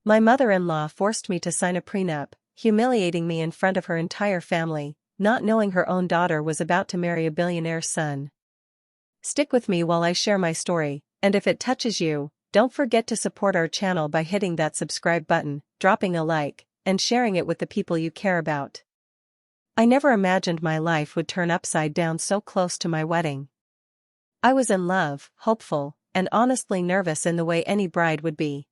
My mother-in-law forced me to sign a prenup, humiliating me in front of her entire family, not knowing her own daughter was about to marry a billionaire's son. Stick with me while I share my story, and if it touches you, don't forget to support our channel by hitting that subscribe button, dropping a like, and sharing it with the people you care about. I never imagined my life would turn upside down so close to my wedding. I was in love, hopeful, and honestly nervous in the way any bride would be.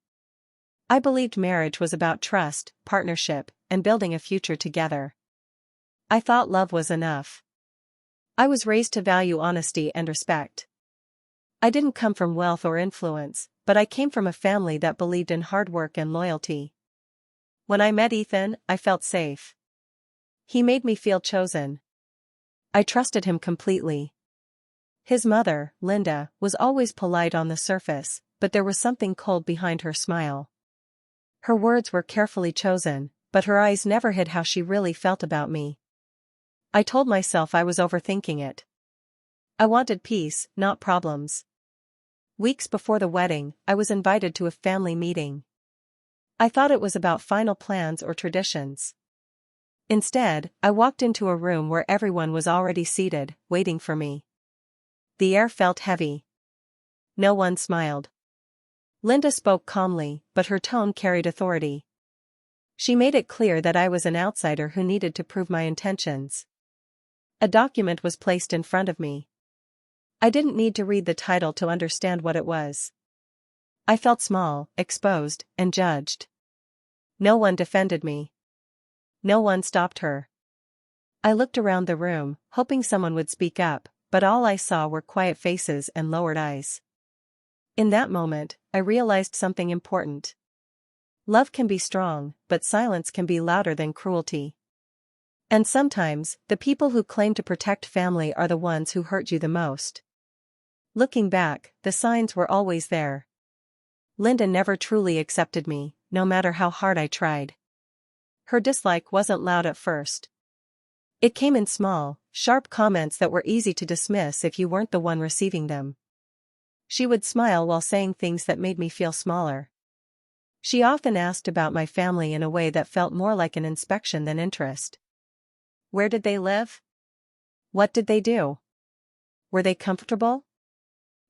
I believed marriage was about trust, partnership, and building a future together. I thought love was enough. I was raised to value honesty and respect. I didn't come from wealth or influence, but I came from a family that believed in hard work and loyalty. When I met Ethan, I felt safe. He made me feel chosen. I trusted him completely. His mother, Linda, was always polite on the surface, but there was something cold behind her smile. Her words were carefully chosen, but her eyes never hid how she really felt about me. I told myself I was overthinking it. I wanted peace, not problems. Weeks before the wedding, I was invited to a family meeting. I thought it was about final plans or traditions. Instead, I walked into a room where everyone was already seated, waiting for me. The air felt heavy. No one smiled. Linda spoke calmly, but her tone carried authority. She made it clear that I was an outsider who needed to prove my intentions. A document was placed in front of me. I didn't need to read the title to understand what it was. I felt small, exposed, and judged. No one defended me. No one stopped her. I looked around the room, hoping someone would speak up, but all I saw were quiet faces and lowered eyes. In that moment, I realized something important. Love can be strong, but silence can be louder than cruelty. And sometimes, the people who claim to protect family are the ones who hurt you the most. Looking back, the signs were always there. Linda never truly accepted me, no matter how hard I tried. Her dislike wasn't loud at first. It came in small, sharp comments that were easy to dismiss if you weren't the one receiving them. She would smile while saying things that made me feel smaller. She often asked about my family in a way that felt more like an inspection than interest. Where did they live? What did they do? Were they comfortable?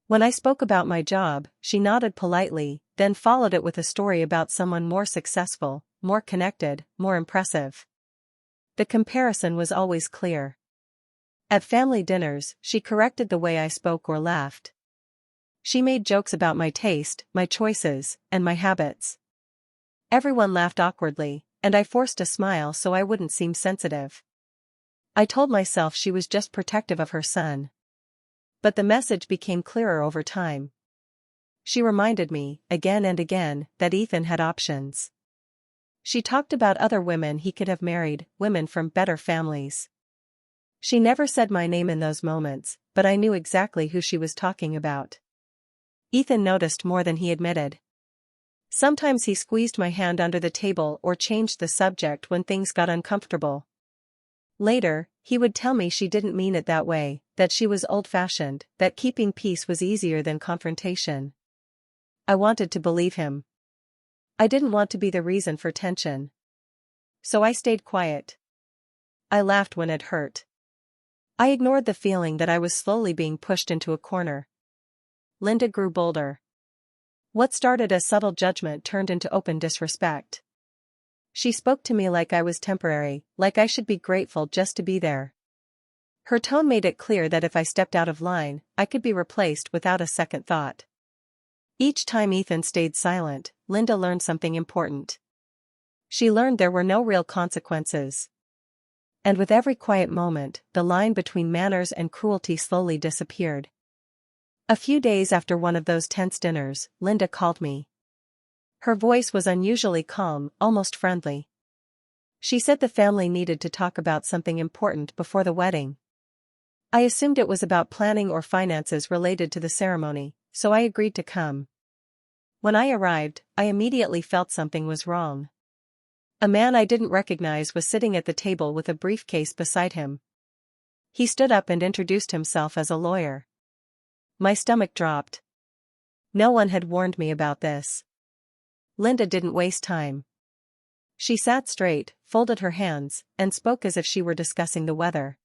When I spoke about my job, she nodded politely, then followed it with a story about someone more successful, more connected, more impressive. The comparison was always clear. At family dinners, she corrected the way I spoke or laughed. She made jokes about my taste, my choices, and my habits. Everyone laughed awkwardly, and I forced a smile so I wouldn't seem sensitive. I told myself she was just protective of her son. But the message became clearer over time. She reminded me, again and again, that Ethan had options. She talked about other women he could have married, women from better families. She never said my name in those moments, but I knew exactly who she was talking about. Ethan noticed more than he admitted. Sometimes he squeezed my hand under the table or changed the subject when things got uncomfortable. Later, he would tell me she didn't mean it that way, that she was old-fashioned, that keeping peace was easier than confrontation. I wanted to believe him. I didn't want to be the reason for tension. So I stayed quiet. I laughed when it hurt. I ignored the feeling that I was slowly being pushed into a corner. Linda grew bolder. What started as subtle judgment turned into open disrespect. She spoke to me like I was temporary, like I should be grateful just to be there. Her tone made it clear that if I stepped out of line, I could be replaced without a second thought. Each time Ethan stayed silent, Linda learned something important. She learned there were no real consequences. And with every quiet moment, the line between manners and cruelty slowly disappeared. A few days after one of those tense dinners, Linda called me. Her voice was unusually calm, almost friendly. She said the family needed to talk about something important before the wedding. I assumed it was about planning or finances related to the ceremony, so I agreed to come. When I arrived, I immediately felt something was wrong. A man I didn't recognize was sitting at the table with a briefcase beside him. He stood up and introduced himself as a lawyer. My stomach dropped. No one had warned me about this. Linda didn't waste time. She sat straight, folded her hands, and spoke as if she were discussing the weather.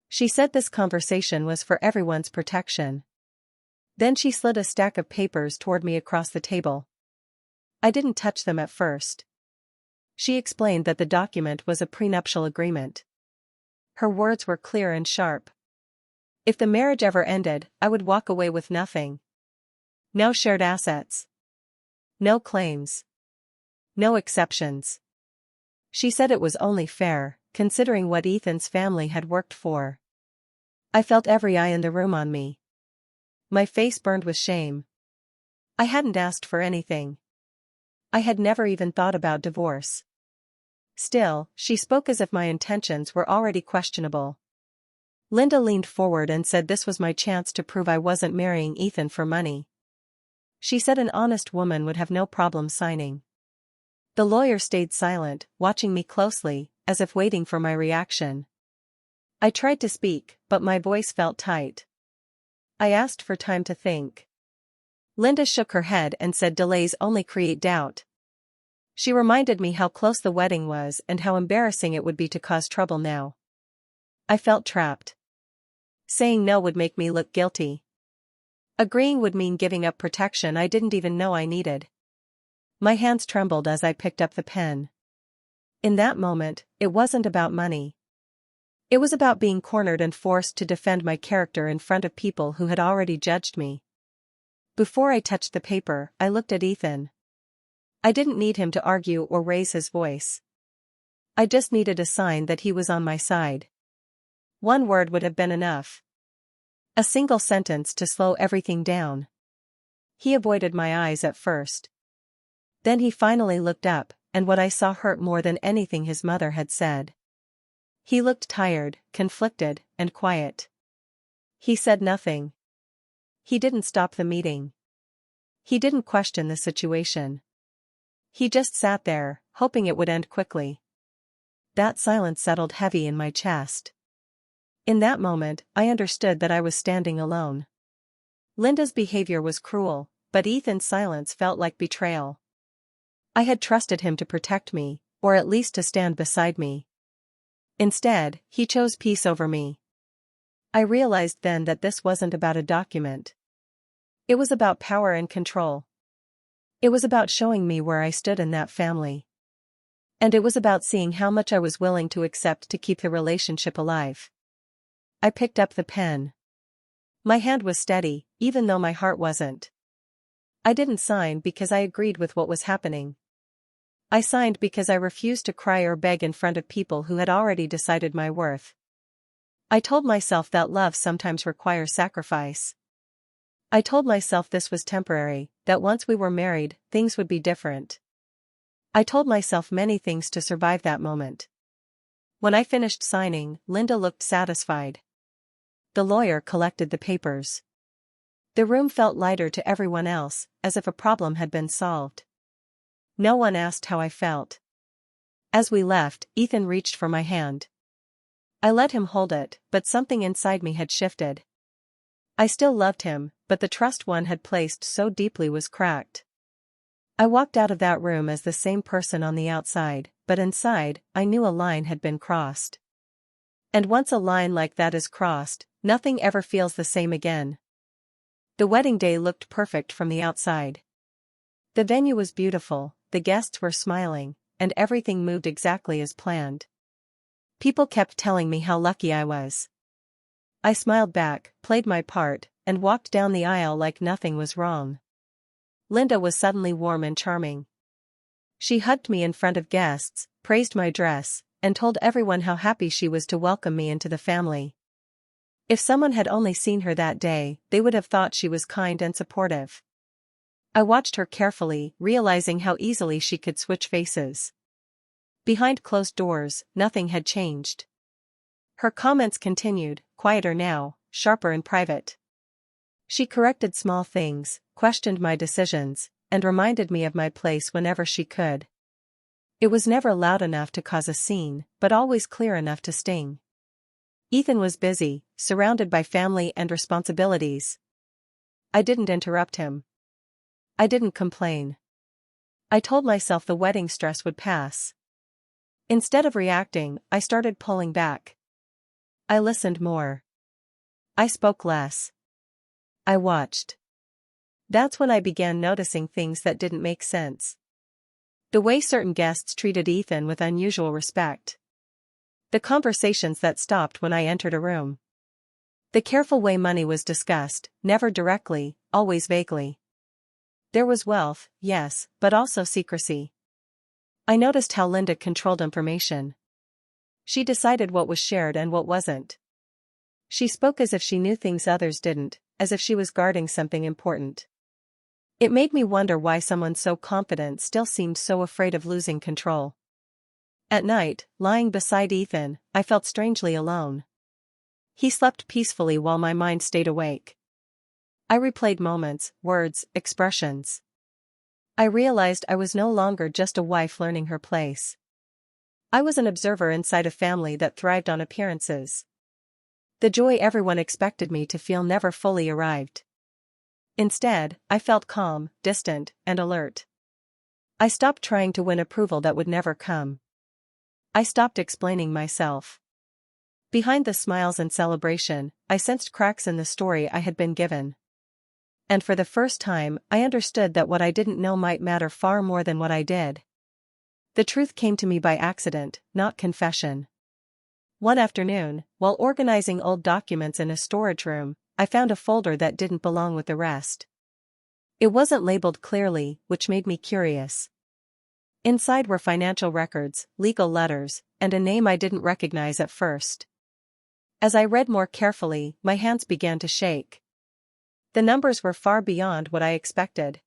She said this conversation was for everyone's protection. Then she slid a stack of papers toward me across the table. I didn't touch them at first. She explained that the document was a prenuptial agreement. Her words were clear and sharp. If the marriage ever ended, I would walk away with nothing. No shared assets. No claims. No exceptions. She said it was only fair, considering what Ethan's family had worked for. I felt every eye in the room on me. My face burned with shame. I hadn't asked for anything. I had never even thought about divorce. Still, she spoke as if my intentions were already questionable. Linda leaned forward and said this was my chance to prove I wasn't marrying Ethan for money. She said an honest woman would have no problem signing. The lawyer stayed silent, watching me closely, as if waiting for my reaction. I tried to speak, but my voice felt tight. I asked for time to think. Linda shook her head and said delays only create doubt. She reminded me how close the wedding was and how embarrassing it would be to cause trouble now. I felt trapped. Saying no would make me look guilty. Agreeing would mean giving up protection I didn't even know I needed. My hands trembled as I picked up the pen. In that moment, it wasn't about money. It was about being cornered and forced to defend my character in front of people who had already judged me. Before I touched the paper, I looked at Ethan. I didn't need him to argue or raise his voice. I just needed a sign that he was on my side. One word would have been enough. A single sentence to slow everything down. He avoided my eyes at first. Then he finally looked up, and what I saw hurt more than anything his mother had said. He looked tired, conflicted, and quiet. He said nothing. He didn't stop the meeting. He didn't question the situation. He just sat there, hoping it would end quickly. That silence settled heavy in my chest. In that moment, I understood that I was standing alone. Linda's behavior was cruel, but Ethan's silence felt like betrayal. I had trusted him to protect me, or at least to stand beside me. Instead, he chose peace over me. I realized then that this wasn't about a document. It was about power and control. It was about showing me where I stood in that family. And it was about seeing how much I was willing to accept to keep the relationship alive. I picked up the pen. My hand was steady, even though my heart wasn't. I didn't sign because I agreed with what was happening. I signed because I refused to cry or beg in front of people who had already decided my worth. I told myself that love sometimes requires sacrifice. I told myself this was temporary, that once we were married, things would be different. I told myself many things to survive that moment. When I finished signing, Linda looked satisfied. The lawyer collected the papers. The room felt lighter to everyone else, as if a problem had been solved. No one asked how I felt. As we left, Ethan reached for my hand. I let him hold it, but something inside me had shifted. I still loved him, but the trust one had placed so deeply was cracked. I walked out of that room as the same person on the outside, but inside, I knew a line had been crossed. And once a line like that is crossed, nothing ever feels the same again. The wedding day looked perfect from the outside. The venue was beautiful, the guests were smiling, and everything moved exactly as planned. People kept telling me how lucky I was. I smiled back, played my part, and walked down the aisle like nothing was wrong. Linda was suddenly warm and charming. She hugged me in front of guests, praised my dress, and told everyone how happy she was to welcome me into the family. If someone had only seen her that day, they would have thought she was kind and supportive. I watched her carefully, realizing how easily she could switch faces. Behind closed doors, nothing had changed. Her comments continued, quieter now, sharper in private. She corrected small things, questioned my decisions, and reminded me of my place whenever she could. It was never loud enough to cause a scene, but always clear enough to sting. Ethan was busy, surrounded by family and responsibilities. I didn't interrupt him. I didn't complain. I told myself the wedding stress would pass. Instead of reacting, I started pulling back. I listened more. I spoke less. I watched. That's when I began noticing things that didn't make sense. The way certain guests treated Ethan with unusual respect. The conversations that stopped when I entered a room. The careful way money was discussed, never directly, always vaguely. There was wealth, yes, but also secrecy. I noticed how Linda controlled information. She decided what was shared and what wasn't. She spoke as if she knew things others didn't, as if she was guarding something important. It made me wonder why someone so confident still seemed so afraid of losing control. At night, lying beside Ethan, I felt strangely alone. He slept peacefully while my mind stayed awake. I replayed moments, words, expressions. I realized I was no longer just a wife learning her place. I was an observer inside a family that thrived on appearances. The joy everyone expected me to feel never fully arrived. Instead, I felt calm, distant, and alert. I stopped trying to win approval that would never come. I stopped explaining myself. Behind the smiles and celebration, I sensed cracks in the story I had been given. And for the first time, I understood that what I didn't know might matter far more than what I did. The truth came to me by accident, not confession. One afternoon, while organizing old documents in a storage room, I found a folder that didn't belong with the rest. It wasn't labeled clearly, which made me curious. Inside were financial records, legal letters, and a name I didn't recognize at first. As I read more carefully, my hands began to shake. The numbers were far beyond what I expected.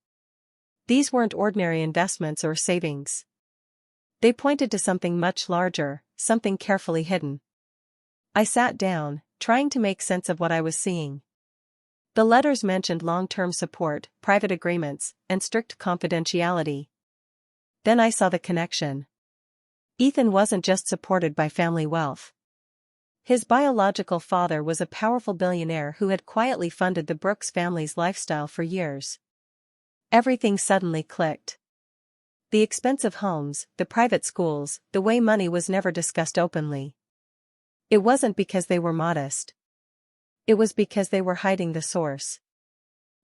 These weren't ordinary investments or savings. They pointed to something much larger, something carefully hidden. I sat down, trying to make sense of what I was seeing. The letters mentioned long-term support, private agreements, and strict confidentiality. Then I saw the connection. Ethan wasn't just supported by family wealth. His biological father was a powerful billionaire who had quietly funded the Brooks family's lifestyle for years. Everything suddenly clicked. The expensive homes, the private schools, the way money was never discussed openly. It wasn't because they were modest. It was because they were hiding the source.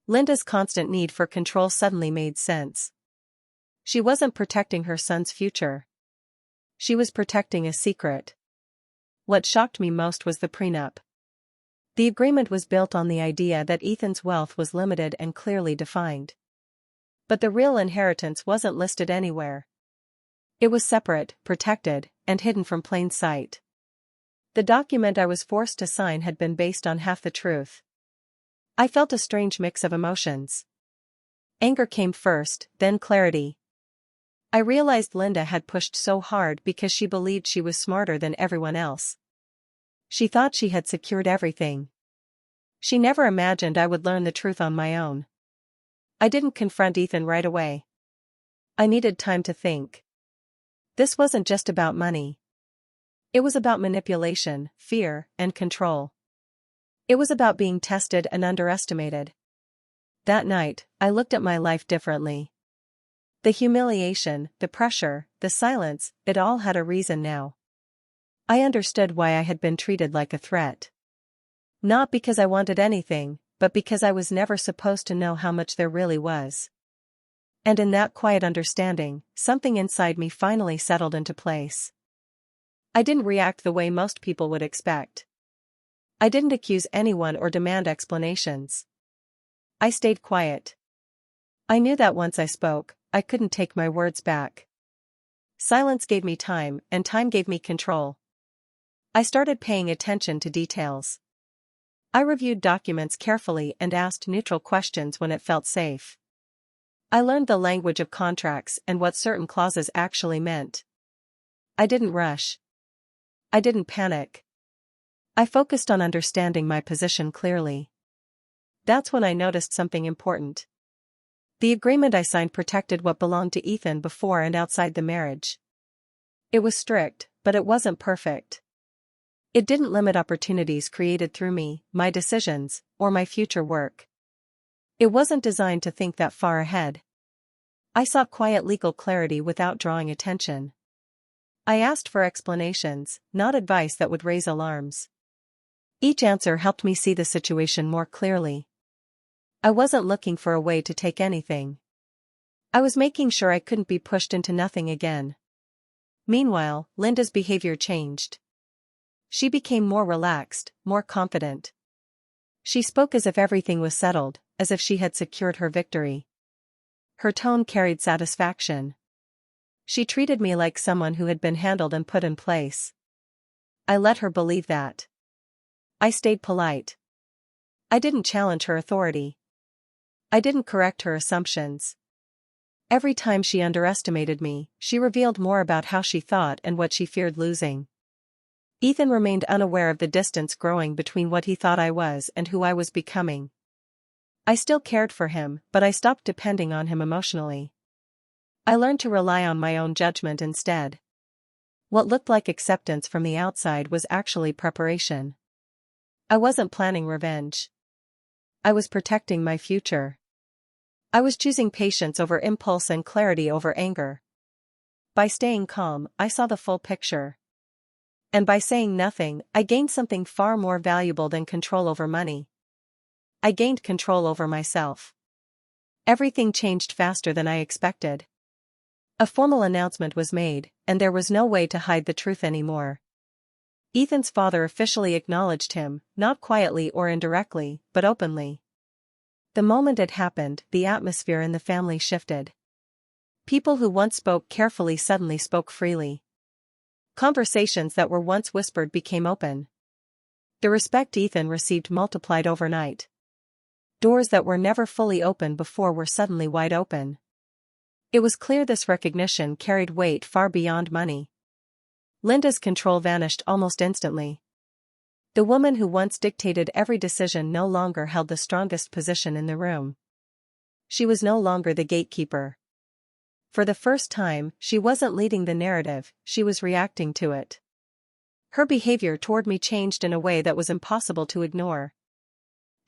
Linda's constant need for control suddenly made sense. She wasn't protecting her son's future. She was protecting a secret. What shocked me most was the prenup. The agreement was built on the idea that Ethan's wealth was limited and clearly defined. But the real inheritance wasn't listed anywhere. It was separate, protected, and hidden from plain sight. The document I was forced to sign had been based on half the truth. I felt a strange mix of emotions. Anger came first, then clarity. I realized Linda had pushed so hard because she believed she was smarter than everyone else. She thought she had secured everything. She never imagined I would learn the truth on my own. I didn't confront Ethan right away. I needed time to think. This wasn't just about money. It was about manipulation, fear, and control. It was about being tested and underestimated. That night, I looked at my life differently. The humiliation, the pressure, the silence, it all had a reason now. I understood why I had been treated like a threat. Not because I wanted anything, but because I was never supposed to know how much there really was. And in that quiet understanding, something inside me finally settled into place. I didn't react the way most people would expect. I didn't accuse anyone or demand explanations. I stayed quiet. I knew that once I spoke, I couldn't take my words back. Silence gave me time, and time gave me control. I started paying attention to details. I reviewed documents carefully and asked neutral questions when it felt safe. I learned the language of contracts and what certain clauses actually meant. I didn't rush. I didn't panic. I focused on understanding my position clearly. That's when I noticed something important. The agreement I signed protected what belonged to Ethan before and outside the marriage. It was strict, but it wasn't perfect. It didn't limit opportunities created through me, my decisions, or my future work. It wasn't designed to think that far ahead. I sought quiet legal clarity without drawing attention. I asked for explanations, not advice that would raise alarms. Each answer helped me see the situation more clearly. I wasn't looking for a way to take anything. I was making sure I couldn't be pushed into nothing again. Meanwhile, Linda's behavior changed. She became more relaxed, more confident. She spoke as if everything was settled, as if she had secured her victory. Her tone carried satisfaction. She treated me like someone who had been handled and put in place. I let her believe that. I stayed polite. I didn't challenge her authority. I didn't correct her assumptions. Every time she underestimated me, she revealed more about how she thought and what she feared losing. Ethan remained unaware of the distance growing between what he thought I was and who I was becoming. I still cared for him, but I stopped depending on him emotionally. I learned to rely on my own judgment instead. What looked like acceptance from the outside was actually preparation. I wasn't planning revenge. I was protecting my future. I was choosing patience over impulse and clarity over anger. By staying calm, I saw the full picture. And by saying nothing, I gained something far more valuable than control over money. I gained control over myself. Everything changed faster than I expected. A formal announcement was made, and there was no way to hide the truth anymore. Ethan's father officially acknowledged him, not quietly or indirectly, but openly. The moment it happened, the atmosphere in the family shifted. People who once spoke carefully suddenly spoke freely. Conversations that were once whispered became open. The respect Ethan received multiplied overnight. Doors that were never fully open before were suddenly wide open. It was clear this recognition carried weight far beyond money. Linda's control vanished almost instantly. The woman who once dictated every decision no longer held the strongest position in the room. She was no longer the gatekeeper. For the first time, she wasn't leading the narrative, she was reacting to it. Her behavior toward me changed in a way that was impossible to ignore.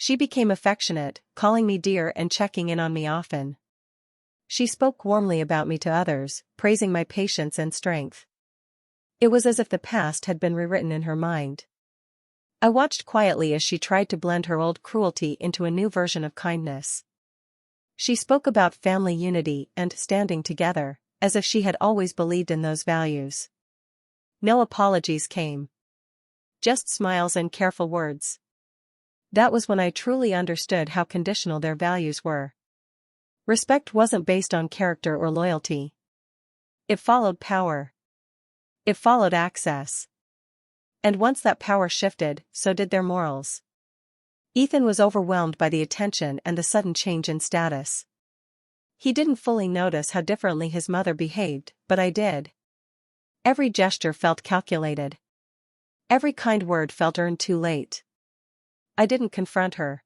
She became affectionate, calling me dear and checking in on me often. She spoke warmly about me to others, praising my patience and strength. It was as if the past had been rewritten in her mind. I watched quietly as she tried to blend her old cruelty into a new version of kindness. She spoke about family unity and standing together, as if she had always believed in those values. No apologies came. Just smiles and careful words. That was when I truly understood how conditional their values were. Respect wasn't based on character or loyalty. It followed power. It followed access. And once that power shifted, so did their morals. Ethan was overwhelmed by the attention and the sudden change in status. He didn't fully notice how differently his mother behaved, but I did. Every gesture felt calculated. Every kind word felt earned too late. I didn't confront her.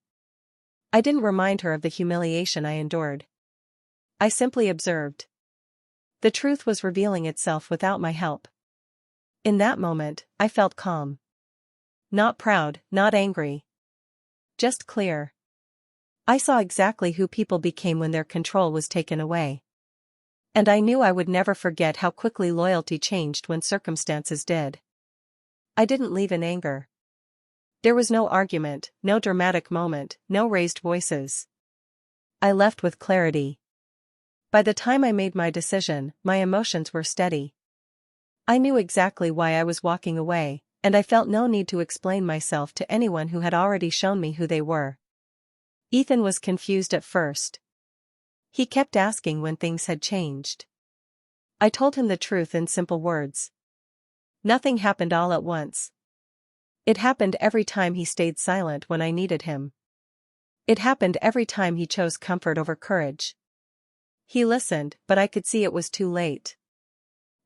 I didn't remind her of the humiliation I endured. I simply observed. The truth was revealing itself without my help. In that moment, I felt calm. Not proud, not angry. Just clear. I saw exactly who people became when their control was taken away. And I knew I would never forget how quickly loyalty changed when circumstances did. I didn't leave in anger. There was no argument, no dramatic moment, no raised voices. I left with clarity. By the time I made my decision, my emotions were steady. I knew exactly why I was walking away, and I felt no need to explain myself to anyone who had already shown me who they were. Ethan was confused at first. He kept asking when things had changed. I told him the truth in simple words. Nothing happened all at once. It happened every time he stayed silent when I needed him. It happened every time he chose comfort over courage. He listened, but I could see it was too late.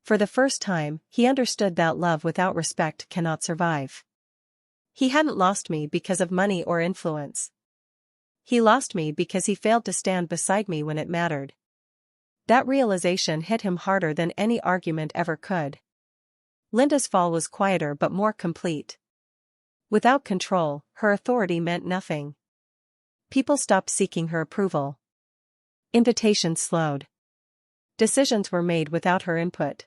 For the first time, he understood that love without respect cannot survive. He hadn't lost me because of money or influence. He lost me because he failed to stand beside me when it mattered. That realization hit him harder than any argument ever could. Linda's fall was quieter but more complete. Without control, her authority meant nothing. People stopped seeking her approval. Invitations slowed. Decisions were made without her input.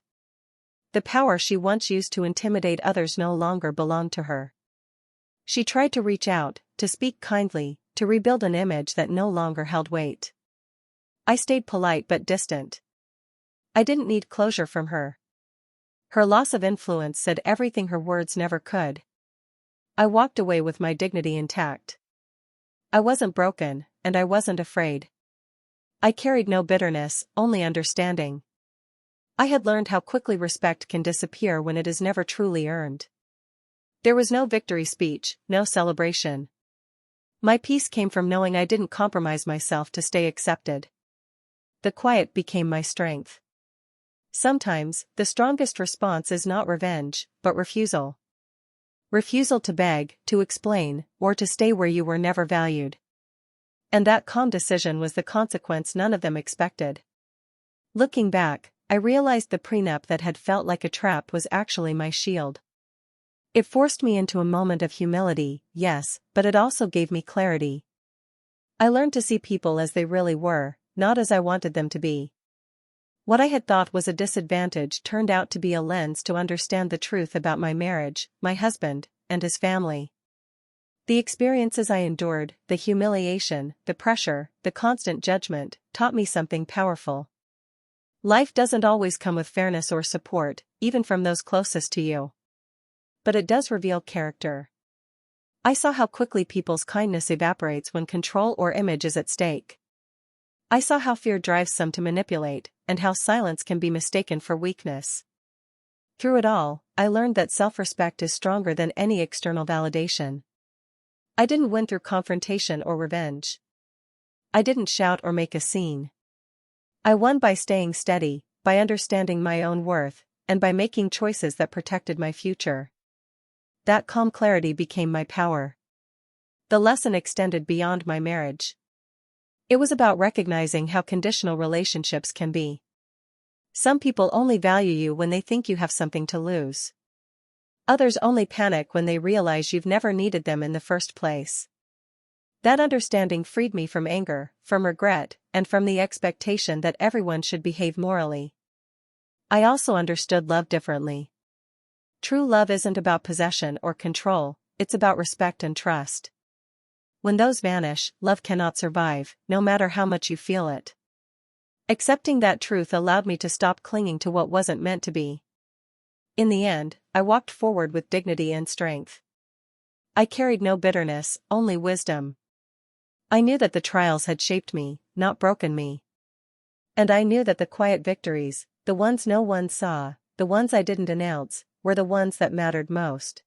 The power she once used to intimidate others no longer belonged to her. She tried to reach out, to speak kindly, to rebuild an image that no longer held weight. I stayed polite but distant. I didn't need closure from her. Her loss of influence said everything her words never could. I walked away with my dignity intact. I wasn't broken, and I wasn't afraid. I carried no bitterness, only understanding. I had learned how quickly respect can disappear when it is never truly earned. There was no victory speech, no celebration. My peace came from knowing I didn't compromise myself to stay accepted. The quiet became my strength. Sometimes, the strongest response is not revenge, but refusal. Refusal to beg, to explain, or to stay where you were never valued. And that calm decision was the consequence none of them expected. Looking back, I realized the prenup that had felt like a trap was actually my shield. It forced me into a moment of humility, yes, but it also gave me clarity. I learned to see people as they really were, not as I wanted them to be. What I had thought was a disadvantage turned out to be a lens to understand the truth about my marriage, my husband, and his family. The experiences I endured, the humiliation, the pressure, the constant judgment, taught me something powerful. Life doesn't always come with fairness or support, even from those closest to you. But it does reveal character. I saw how quickly people's kindness evaporates when control or image is at stake. I saw how fear drives some to manipulate, and how silence can be mistaken for weakness. Through it all, I learned that self-respect is stronger than any external validation. I didn't win through confrontation or revenge. I didn't shout or make a scene. I won by staying steady, by understanding my own worth, and by making choices that protected my future. That calm clarity became my power. The lesson extended beyond my marriage. It was about recognizing how conditional relationships can be. Some people only value you when they think you have something to lose. Others only panic when they realize you've never needed them in the first place. That understanding freed me from anger, from regret, and from the expectation that everyone should behave morally. I also understood love differently. True love isn't about possession or control, it's about respect and trust. When those vanish, love cannot survive, no matter how much you feel it. Accepting that truth allowed me to stop clinging to what wasn't meant to be. In the end, I walked forward with dignity and strength. I carried no bitterness, only wisdom. I knew that the trials had shaped me, not broken me. And I knew that the quiet victories, the ones no one saw, the ones I didn't announce, were the ones that mattered most.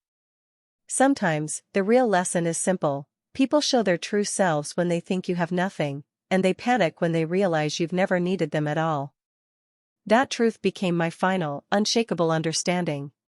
Sometimes, the real lesson is simple. People show their true selves when they think you have nothing, and they panic when they realize you've never needed them at all. That truth became my final, unshakable understanding.